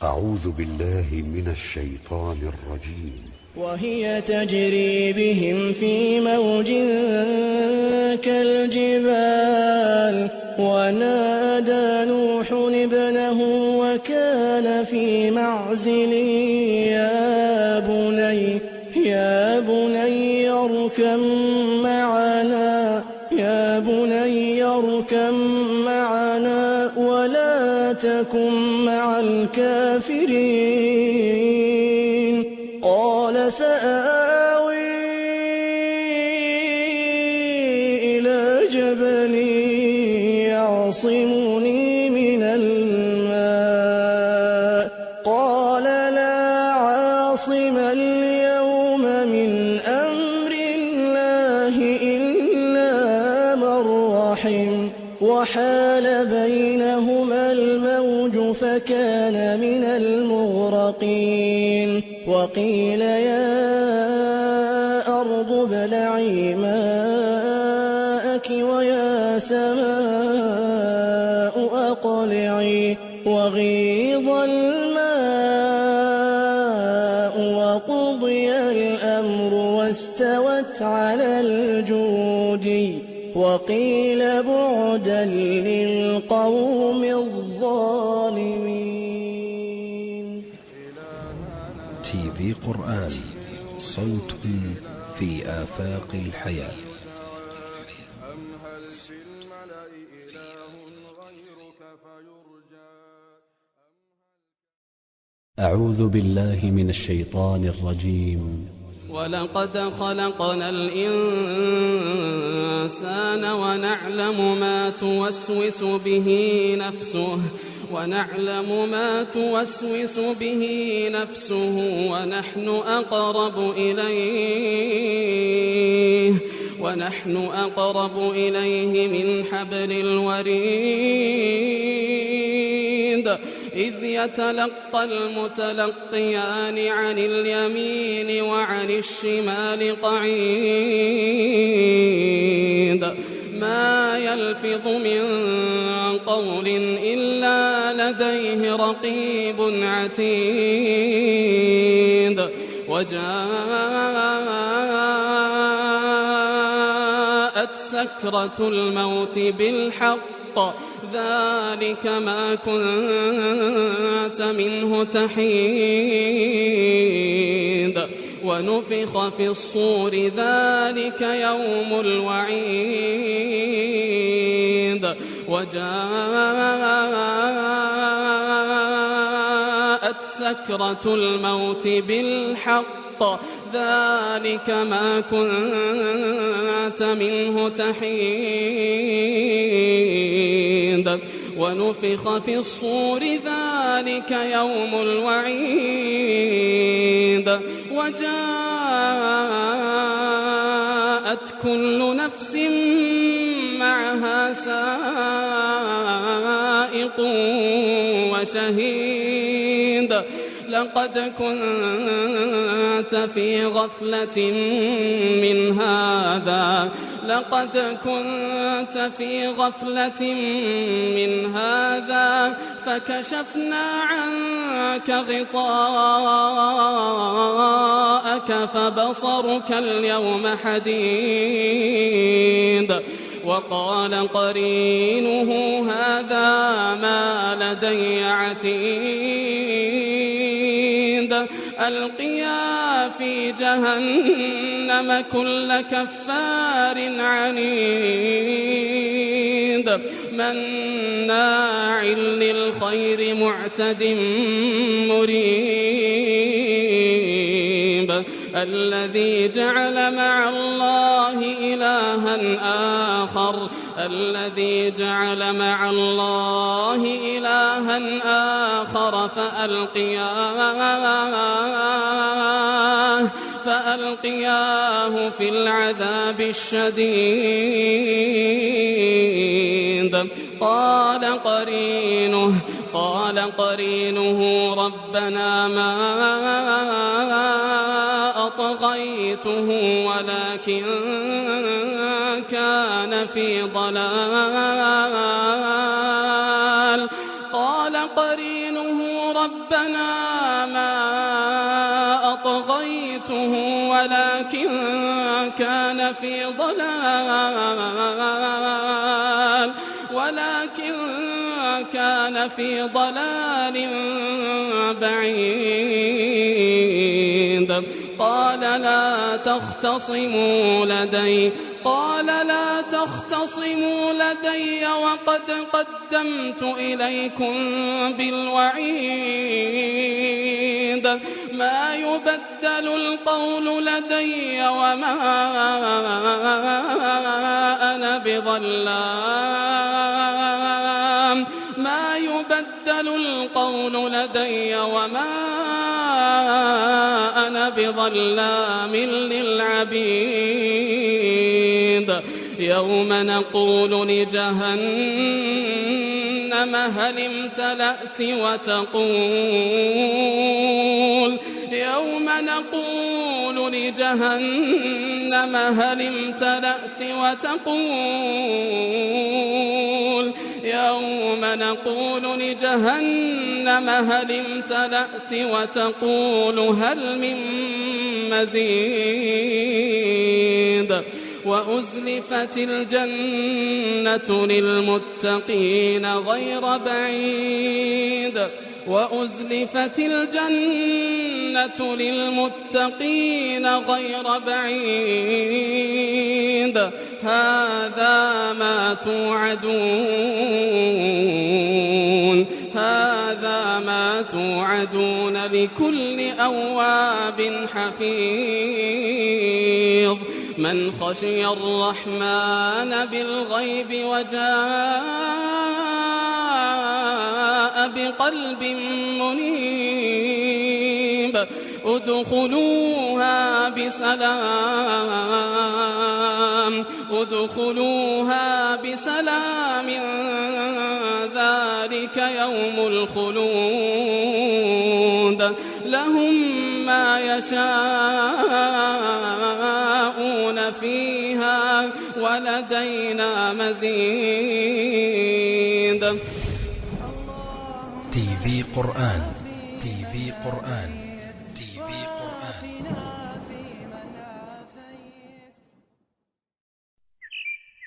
أعوذ بالله من الشيطان الرجيم. وهي تجري بهم في موج كالجبال ونادى نوح ابنه وكان في معزل يا بني اركب معنا ولا تكن مع الكافرين قال سآوي إلى جبل يعصمني من الماء قال لا عاصم اليوم من أمر الله إلا من رحم وحال بينهما الموج فكان من المغرقين وقيل يا أرض ابلعي ماءك ويا سماء أقلعي وغيض الماء وقضي الأمر واستوت على الجودي وقيل بعدا للقوم الظالمين. تي في قرآن صوت في آفاق الحياة. أعوذ بالله من الشيطان الرجيم. ولقد خلقنا الإنسان ونعلم ما توسوس به نفسه ونحن أقرب إليه من حبل الوريد إذ يتلقى المتلقيان عن اليمين وعن الشمال قعيد ما يلفظ من قول إلا لديه رقيب عتيد وجاءت سكرة الموت بالحق ذلك ما كنت منه تحيد ونفخ في الصور ذلك يوم الوعيد وجاءت سكرة الموت بالحق ذلك ما كنت منه تحيد ونفخ في الصور ذلك يوم الوعيد وجاءت كل نفس معها سائق وشهيد لقد كنت في غفلة من هذا فكشفنا عنك غطاءك فبصرك اليوم حديد وقال قرينه هذا ما لدي عتيد ألقيا في جهنم كل كفار عنيد مناع للخير معتد مريب الذي جعل مع الله إلها آخر فألقياه في العذاب الشديد قال قرينه ربنا ما أطغيته ولكن كان في ضلال قال قرينه ربنا ما أطغيته ولكن كان في ضلال بعيد. قال لا تختصموا لدي وقد قدمت إليكم بالوعيد. ما يبدل القول لدي وما أنا بظلام بظلام للعبيد. يوم نقول لجهنم هل امتلأت وتقول هل من مزيد. وأزلفت الجنة للمتقين غير بعيد. هذا ما توعدون لكل أواب حفيظ. من خشي الرحمن بالغيب وجاء بقلب منيب ادخلوها بسلام ذلك يوم الخلود. لهم ما يشاءون فيها ولدينا مزيد. TV قرآن.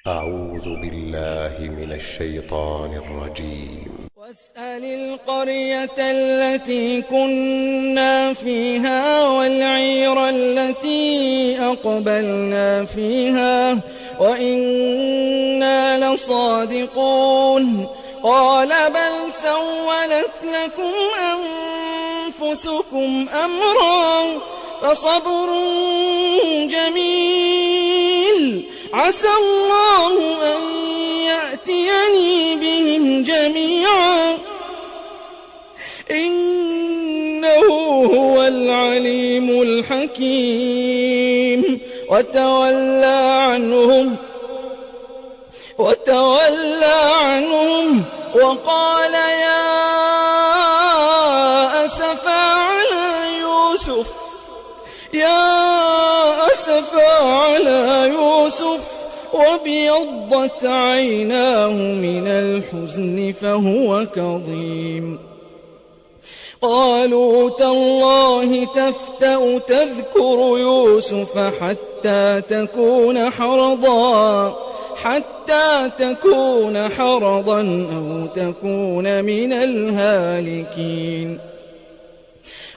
أعوذ بالله من الشيطان الرجيم. واسأل القرية التي كنا فيها والعير التي أقبلنا فيها وإنا لصادقون. قال بل سولت لكم أنفسكم أمرا فصبر جميل عسى الله أن يأتيني بهم جميعا إنه هو العليم الحكيم. وتولى عنهم وقال يا أسفا على يوسف وابيضت عيناه من الحزن فهو كظيم. قالوا تالله تفتأ تذكر يوسف حتى تكون حرضا أو تكون من الهالكين.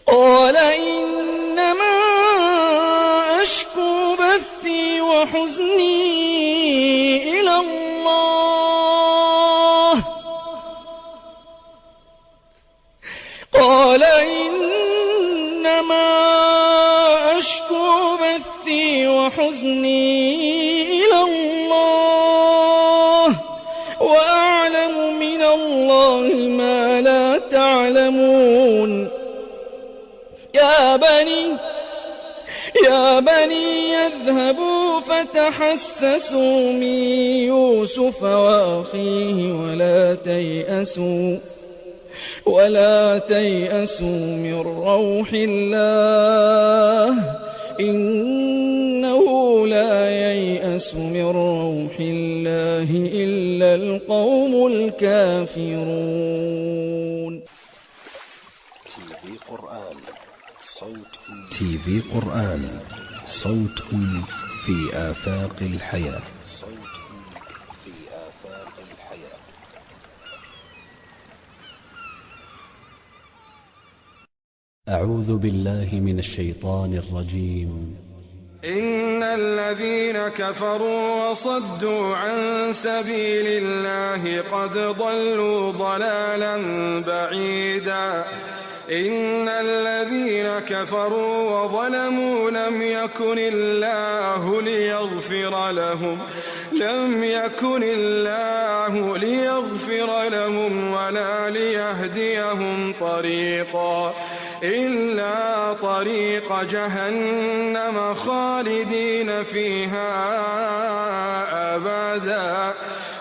قال إنما أشكو بثي وحزني إلى الله. وأعلم من الله ما لا تعلمون. يا بني يذهبوا فتحسسوا من يوسف وأخيه ولا تيأسوا من روح الله إنه لا ييأس من روح الله إلا القوم الكافرون. قرآن صوت في آفاق الحياة. أعوذ بالله من الشيطان الرجيم. إن الذين كفروا وصدوا عن سبيل الله قد ضلوا ضلالا بعيدا. إن الذين كفروا وظلموا لم يكن الله ليغفر لهم ولا ليهديهم طريقا إلا طريق جهنم خالدين فيها أبدا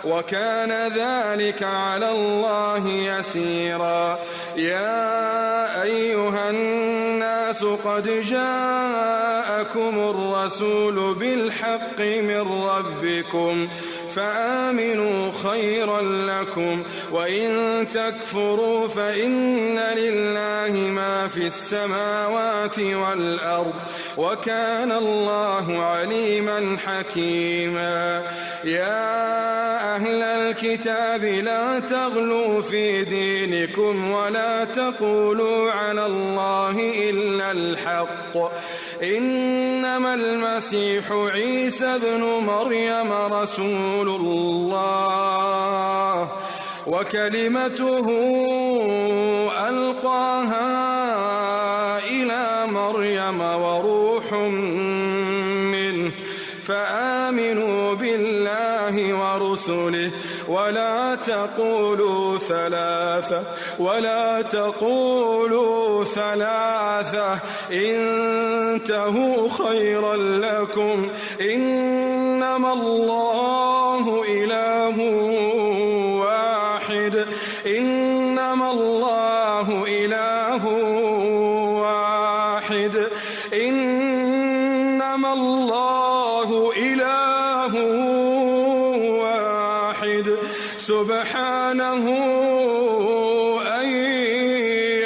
وكان ذلك على الله يسيرا. يا أيها الناس قد جاءكم الرسول بالحق من ربكم فآمنوا خيرا لكم وإن تكفروا فإن لله ما في السماوات والأرض وكان الله عليما حكيما. يا أهل الكتاب لا تغلوا في دينكم ولا تقولوا على الله إلا الحق. إنما المسيح عيسى ابن مريم رسول الله وكلمته ألقاها إلى مريم وروح منه فآمنوا بالله ورسله ولا تقولوا ثلاثة انتهوا خيرا لكم إنما الله إله واحد إنما الله إله واحد سبحانه أن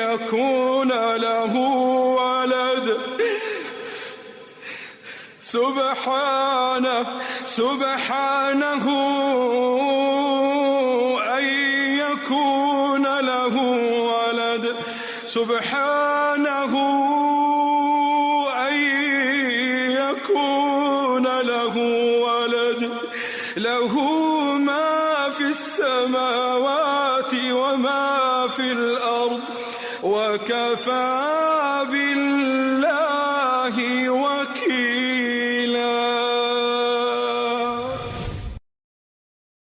يكون له ولد سبحانه أن يكون له ولد سبحانه أن يكون له ولد له ما في السماوات وما في الأرض وكفى